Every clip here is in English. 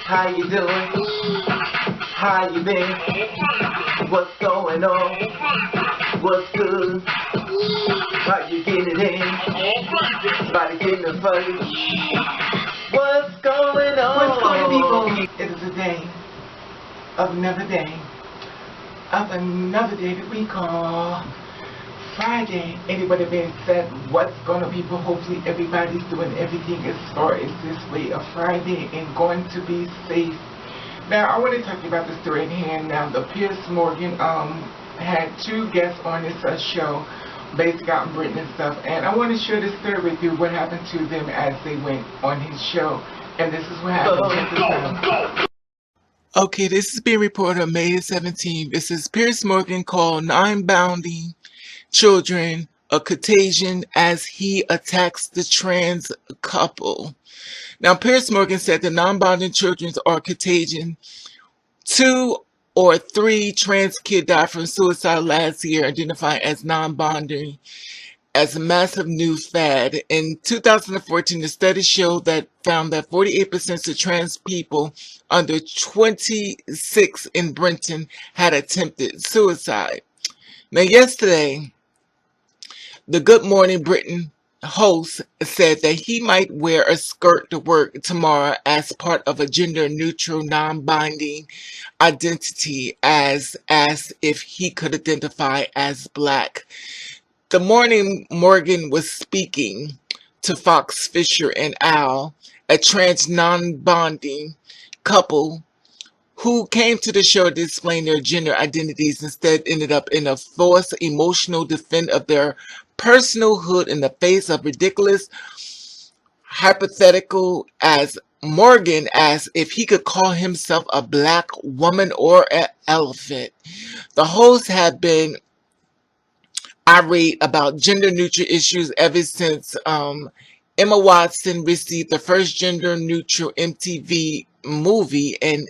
How you doing? How you been? What's going on? What's good? How you getting it in? Body getting it funny. What's going on? What's going on, people? It is a day of another day that we call Friday. Anybody being said what's gonna be, but hopefully everybody's doing everything as far as this way of Friday and going to be safe. Now I want to talk about the story at hand. Now the Piers Morgan had two guests on his show based out in Britain and stuff, and I want to share this story with you, what happened to them as they went on his show. And this is what happened. Okay, this is being reported on May 17th. This is Piers Morgan called non-bounding children a contagion as he attacks the trans couple. Now, Piers Morgan said the non-bonding children are contagion. 2 or 3 trans kids died from suicide last year, identified as non-bonding, as a massive new fad. In 2014, the study found that 48% of trans people under 26 in Britain had attempted suicide. Now, yesterday, the Good Morning Britain host said that he might wear a skirt to work tomorrow as part of a gender-neutral, non-binding identity, as asked if he could identify as black. The morning Morgan was speaking to Fox Fisher and Al, a trans non-bonding couple who came to the show to explain their gender identities, instead ended up in a forced emotional defense of their personhood in the face of ridiculous hypothetical, as Morgan asked if he could call himself a black woman or an elephant. The host had been irate about gender neutral issues ever since Emma Watson received the first gender neutral MTV movie and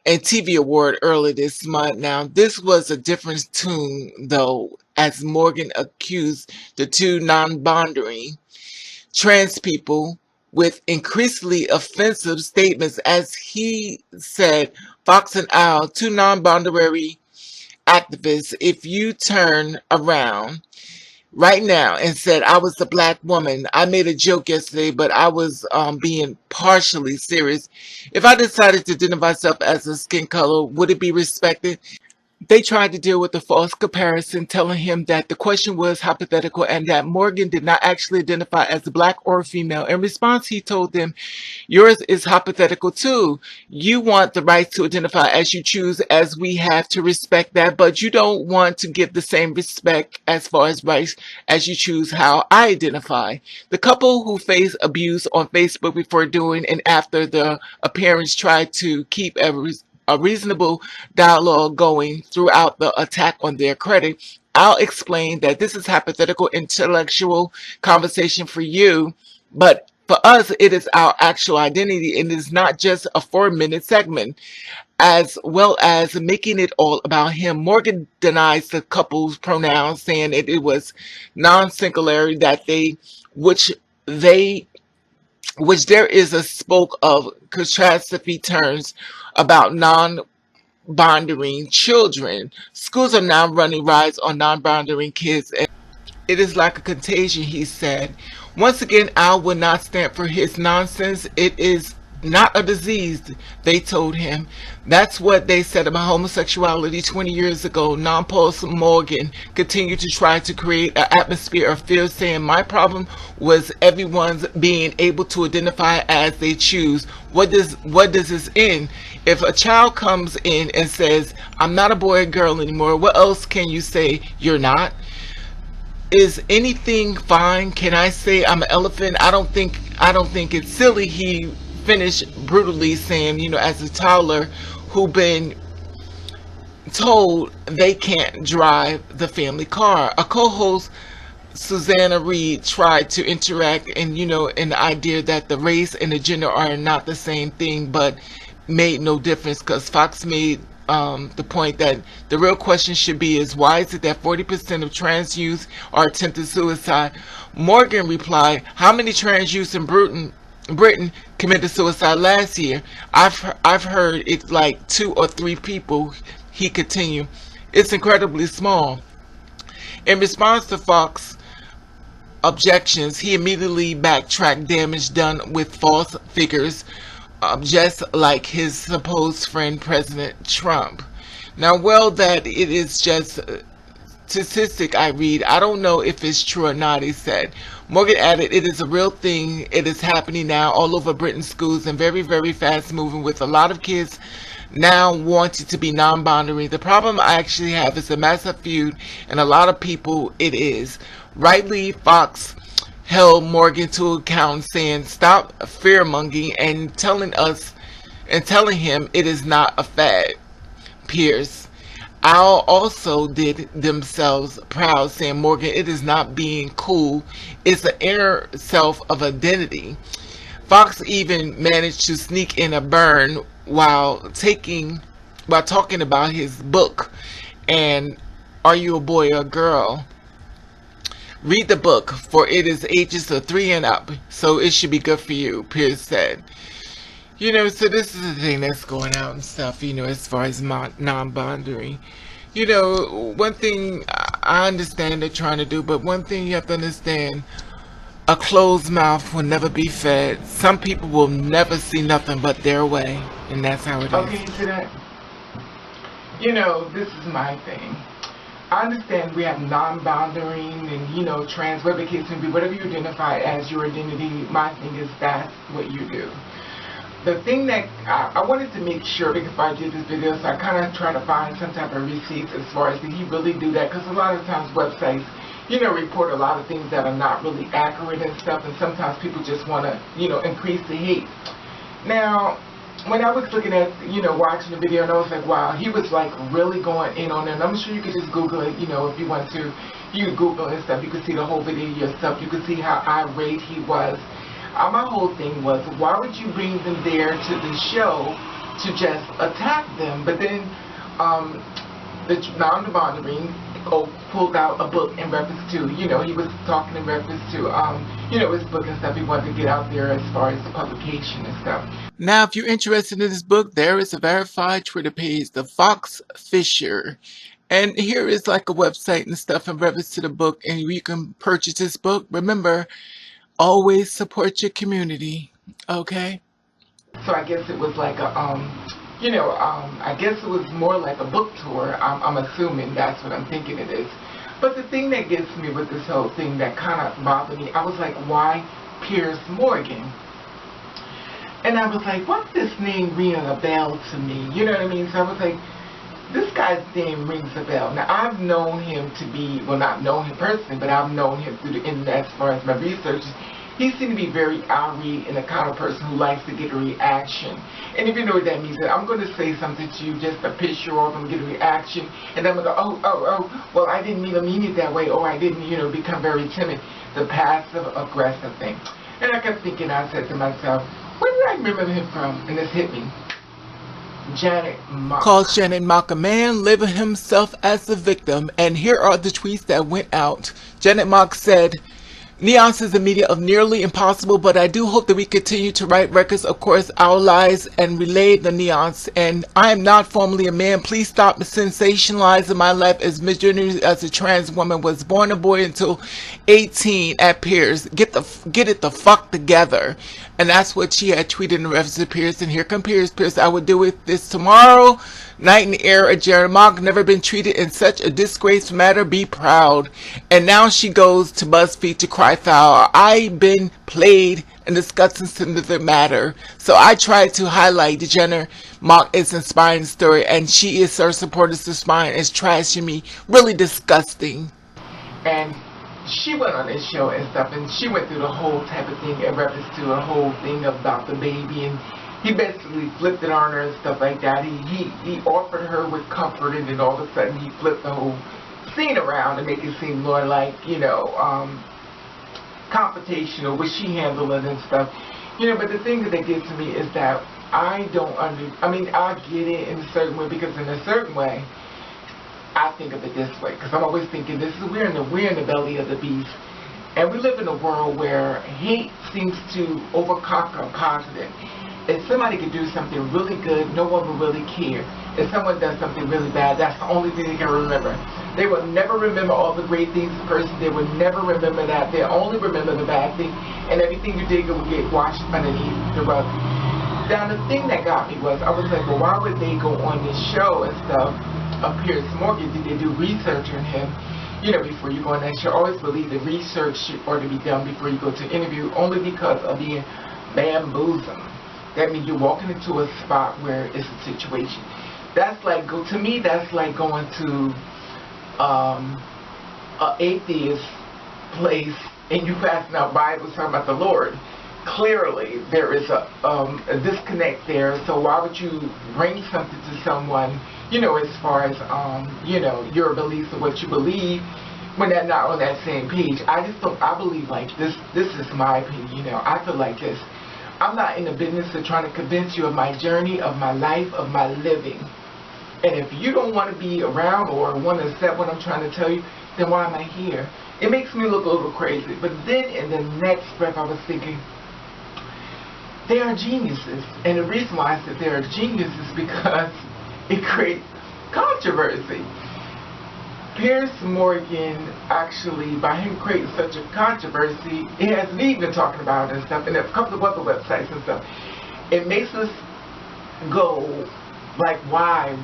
TV award earlier this month. Now, this was a different tune, though, as Morgan accused the two non-bonding trans people with increasingly offensive statements. As he said, Fox and Al, two non-binary activists, if you turn around right now and said I was a black woman, I made a joke yesterday, but I was being partially serious. If I decided to identify myself as a skin color, would it be respected? They tried to deal with the false comparison, telling him that the question was hypothetical and that Morgan did not actually identify as black or female. In response, he told them, yours is hypothetical too. You want the right to identify as you choose, as we have to respect that, but you don't want to give the same respect as far as rights as you choose how I identify. The couple, who faced abuse on Facebook before, during, and after the appearance, tried to keep a reasonable dialogue going throughout the attack on their credit. I'll explain that this is hypothetical intellectual conversation for you, but for us, it is our actual identity, and it is not just a 4-minute segment, as well as making it all about him. Morgan denies the couple's pronouns, saying it was non-singularity, that which there is a spoke of catastrophe terms about non-bonding children. Schools are now running riots on non-bonding kids. It is like a contagion, he said. Once again, Al would not stand for his nonsense. It is not a disease, they told him. That's what they said about homosexuality 20 years ago. Piers Morgan continued to try to create an atmosphere of fear, saying, my problem was everyone's being able to identify as they choose. What does this end? If a child comes in and says, I'm not a boy or girl anymore, what else can you say? You're not? Is anything fine? Can I say I'm an elephant? I don't think it's silly, he finished brutally, saying, as a toddler who been told they can't drive the family car. A co-host, Susanna Reid, tried to interact in the idea that the race and the gender are not the same thing, but made no difference, because Fox made the point that the real question should be is, why is it that 40% of trans youth are attempting suicide? Morgan replied, how many trans youths in Britain Britain committed suicide last year. I've heard it's like 2 or 3 people. He continued. It's incredibly small. In response to Fox objections, he immediately backtracked damage done with false figures, just like his supposed friend President Trump. Now, well, that it is just statistic I read. I don't know if it's true or not, he said. Morgan added, it is a real thing. It is happening now all over Britain's schools and very, very fast moving with a lot of kids now wanting to be non-binary. The problem I actually have is a massive feud and a lot of people it is. Rightly, Fox held Morgan to account saying stop fear-mongering and telling him it is not a fad. Piers Owl also did themselves proud, saying Morgan, it is not being cool, it's the inner self of identity. Fox even managed to sneak in a burn while talking about his book and Are You a Boy or a Girl? Read the book, for it is ages of 3 and up, so it should be good for you, Piers said. So this is the thing that's going out and stuff, as far as non-binary. One thing I understand they're trying to do, but one thing you have to understand, a closed mouth will never be fed. Some people will never see nothing but their way, and that's how it is. Okay, to that, this is my thing. I understand we have non-boundary and, trans, whatever the case may be, whatever you identify as your identity, my thing is that's what you do. The thing that I wanted to make sure, because I did this video, so I kind of try to find some type of receipts as far as did he really do that, because a lot of times websites, report a lot of things that are not really accurate and stuff, and sometimes people just want to, increase the hate. Now, when I was looking at, watching the video, and I was like, wow, he was like really going in on it, and I'm sure you could just Google it, if you want to, you Google and stuff, you could see the whole video yourself, you could see how irate he was. My whole thing was, why would you bring them there to the show to just attack them? But then the non-boundary pulled out a book in reference to, he was talking in reference to, his book and stuff. He wanted to get out there as far as the publication and stuff. Now, if you're interested in this book, there is a verified Twitter page, the Fox Fisher. And here is like a website and stuff in reference to the book, and you can purchase this book. Remember, always support your community, okay? So I guess it was like a, I guess it was more like a book tour. I'm assuming that's what I'm thinking it is. But the thing that gets me with this whole thing that kind of bothered me, I was like, why Piers Morgan? And I was like, what's this name ringing a bell to me? You know what I mean? So I was like, this guy's name rings a bell. Now, I've known him to be, well, not known him personally, but I've known him through the internet as far as my research. He seemed to be very irate and the kind of person who likes to get a reaction. And if you know what that means, I'm going to say something to you just to piss you off and get a reaction. And then I'm going to go, well, I didn't mean to mean it that way, or I didn't, become very timid. The passive-aggressive thing. And I kept thinking, I said to myself, where did I remember him from? And this hit me. Janet Mock. Calls Janet Mock a man living himself as a victim. And here are the tweets that went out. Janet Mock said, nuances in media of nearly impossible, but I do hope that we continue to write records, of course, our lives and relay the nuance. And I am not formally a man. Please stop sensationalizing my life as misgendered as a trans woman. Was born a boy until 18 at Piers. Get it the fuck together. And that's what she had tweeted in reference to Piers. And here come Piers. Piers, I would do it this tomorrow. Night in the air at Jared Mock, never been treated in such a disgraceful manner. Be proud. And now she goes to BuzzFeed to cry foul. I've been played and discussing the matter. So I tried to highlight the Janet Mock is inspiring story, and she is her supporters inspiring is trashing me. Really disgusting. And she went on this show and stuff, and she went through the whole type of thing in reference to the whole thing about the baby, and he basically flipped it on her and stuff like that. He offered her with comfort, and then all of a sudden he flipped the whole scene around to make it seem more like, confrontational, was she handled it and stuff. But the thing that gets to me is that I get it in a certain way, because in a certain way, I think of it this way, because I'm always thinking we're in the belly of the beast. And we live in a world where hate seems to overconquer positive. If somebody could do something really good, no one will really care. If someone does something really bad, that's the only thing they can remember. They will never remember all the great things the person did. Will never remember that. They only remember the bad thing, and everything you did will get washed underneath the rug. Now, the thing that got me was, I was like, well, why would they go on this show and stuff of Piers Morgan? Did they do research on him? You know, before you go on that show, I always believe the research ought to be done before you go to an interview, only because of being bamboozled. That means you're walking into a spot where it's a situation. That's like, to me, that's like going to an atheist place and you passing out Bibles talking about the Lord. Clearly, there is a disconnect there. So why would you bring something to someone, you know, as far as, you know, your beliefs or what you believe, when they're not on that same page? I just don't, I believe like this is my opinion, you know, I feel like this. I'm not in the business of trying to convince you of my journey, of my life, of my living. And if you don't want to be around or want to accept what I'm trying to tell you, then why am I here? It makes me look a little crazy. But then in the next breath, I was thinking, they are geniuses. And the reason why I said they are geniuses is because it creates controversy. Piers Morgan, actually, by him creating such a controversy, it has me been talking about it and stuff, and there's a couple of other websites and stuff. It makes us go like, why,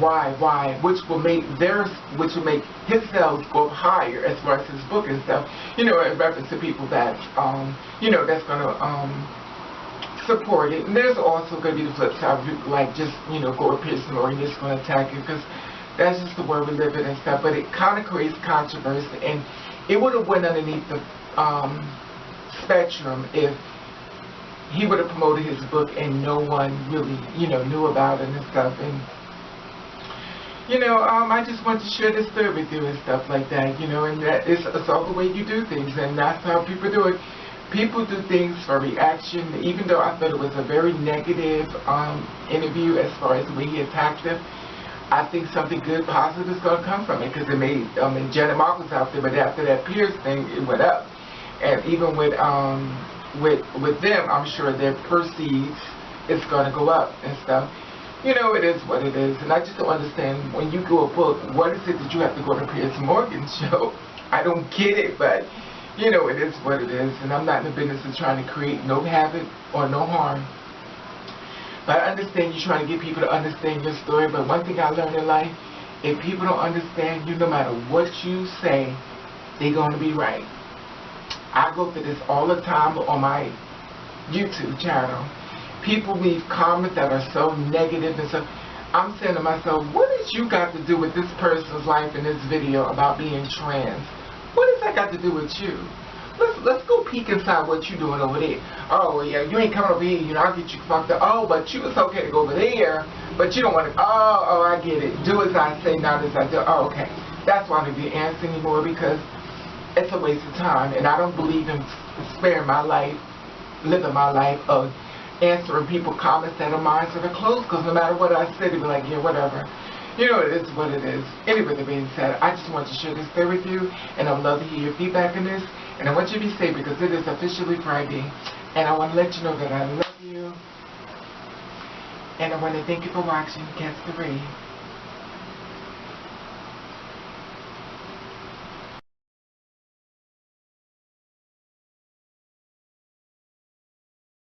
which will make his sales go up higher as far as his book and stuff. You know, in reference to people that, you know, that's gonna support it. And there's also gonna be the flip side, like just, you know, go to Piers Morgan, just gonna attack it because that's just the world we live in and stuff. But it kind of creates controversy, and it would have went underneath the spectrum if he would have promoted his book and no one really, you know, knew about it and stuff. And you know, I just want to share this story with you and stuff like that, you know. And that it's all the way you do things, and that's how people do it. People do things for reaction. Even though I thought it was a very negative interview as far as the way he attacked them, I think something good, positive is going to come from it, because it made, Janet Mock was out there, but after that Piers thing, it went up. And even with them, I'm sure their proceeds is going to go up and stuff. You know, it is what it is. And I just don't understand, when you do a book, what is it that you have to go to Piers Morgan's show? I don't get it, but, you know, it is what it is. And I'm not in the business of trying to create no havoc or no harm. But I understand you're trying to get people to understand your story. But one thing I learned in life, if people don't understand you, no matter what you say, they're going to be right. I go through this all the time on my YouTube channel. People leave comments that are so negative and so. I'm saying to myself, what has you got to do with this person's life in this video about being trans? What has that got to do with you? Let's go peek inside what you're doing over there. Oh, yeah, you ain't coming over here, you know, I'll get you fucked up. Oh, but it's okay to go over there, but you don't want to. Oh, I get it. Do as I say, not as I do. Oh, okay. That's why I don't be answering anymore, because it's a waste of time, and I don't believe in sparing my life, living my life of answering people comments that are mine that are closed, because no matter what I say, they'll be like, yeah, whatever. You know, it is what it is. Anyway, that being said, I just want to share this story with you, and I would love to hear your feedback on this. And I want you to be safe, because it is officially Friday. And I want to let you know that I love you. And I want to thank you for watching Catch the Ray.